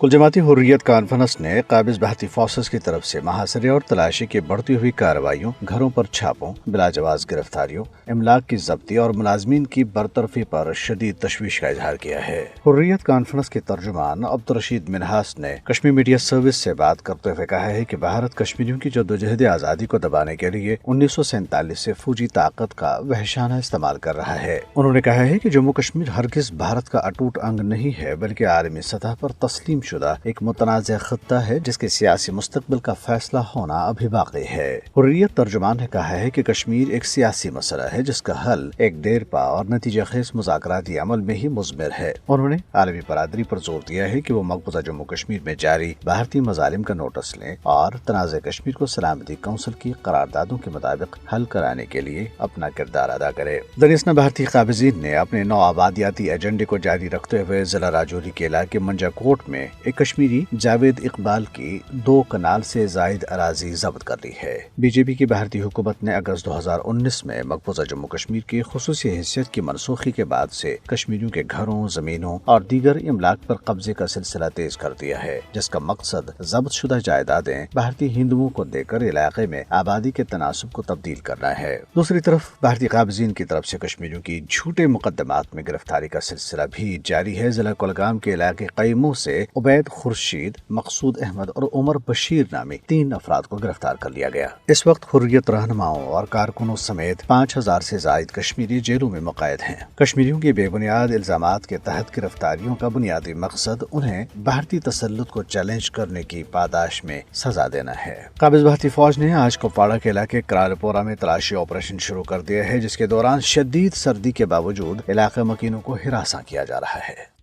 کل جماعتی حریت کانفرنس نے قابض بھارتی فورسز کی طرف سے محاصرے اور تلاشی کی بڑھتی ہوئی کارروائیوں، گھروں پر چھاپوں، بلا جواز گرفتاریوں، املاک کی ضبطی اور ملازمین کی برطرفی پر شدید تشویش کا اظہار کیا ہے۔ حریت کانفرنس کے ترجمان عبدالرشید منہاس نے کشمیر میڈیا سروس سے بات کرتے ہوئے کہا ہے کہ بھارت کشمیریوں کی جدوجہد آزادی کو دبانے کے لیے 1947 سے فوجی طاقت کا وحشانہ استعمال کر رہا ہے۔ انہوں نے کہا ہے کہ جموں کشمیر ہرگز بھارت کا اٹوٹ انگ نہیں ہے، بلکہ عالمی سطح پر تسلیم شدہ ایک متنازع خطہ ہے جس کے سیاسی مستقبل کا فیصلہ ہونا ابھی باقی ہے۔ حریت ترجمان نے کہا ہے کہ کشمیر ایک سیاسی مسئلہ ہے جس کا حل ایک دیر پا اور نتیجہ خیز مذاکراتی عمل میں ہی مضمر ہے۔ انہوں نے عالمی برادری پر زور دیا ہے کہ وہ مقبوضہ جموں کشمیر میں جاری بھارتی مظالم کا نوٹس لیں اور تنازع کشمیر کو سلامتی کونسل کی قراردادوں کے مطابق حل کرانے کے لیے اپنا کردار ادا کرے۔ دنیسنا بھارتی قابضین نے اپنے نو آبادیاتی ایجنڈے کو جاری رکھتے ہوئے ضلع راجوری کے علاقے منجا کوٹ میں ایک کشمیری جاوید اقبال کی 2 کنال سے زائد اراضی ضبط کر لی ہے۔ بی جے پی کی بھارتی حکومت نے اگست 2019 میں مقبوضہ جموں کشمیر کی خصوصی حیثیت کی منسوخی کے بعد سے کشمیریوں کے گھروں، زمینوں اور دیگر املاک پر قبضے کا سلسلہ تیز کر دیا ہے، جس کا مقصد ضبط شدہ جائیدادیں بھارتی ہندوؤں کو دے کر علاقے میں آبادی کے تناسب کو تبدیل کرنا ہے۔ دوسری طرف بھارتی قابضین کی طرف سے کشمیریوں کی جھوٹے مقدمات میں گرفتاری کا سلسلہ بھی جاری ہے۔ ضلع کولگام کے علاقے قیموں سے عبید خورشید، مقصود احمد اور عمر بشیر نامی 3 افراد کو گرفتار کر لیا گیا۔ اس وقت حریت رہنماؤں اور کارکنوں سمیت 5000 سے زائد کشمیری جیلوں میں مقید ہیں۔ کشمیریوں کی بے بنیاد الزامات کے تحت گرفتاریوں کا بنیادی مقصد انہیں بھارتی تسلط کو چیلنج کرنے کی پاداش میں سزا دینا ہے۔ قابض بھارتی فوج نے آج کپواڑہ کے علاقے کرالپورہ میں تلاشی آپریشن شروع کر دیا ہے، جس کے دوران شدید سردی کے باوجود علاقے مکینوں کو ہراساں کیا جا رہا ہے۔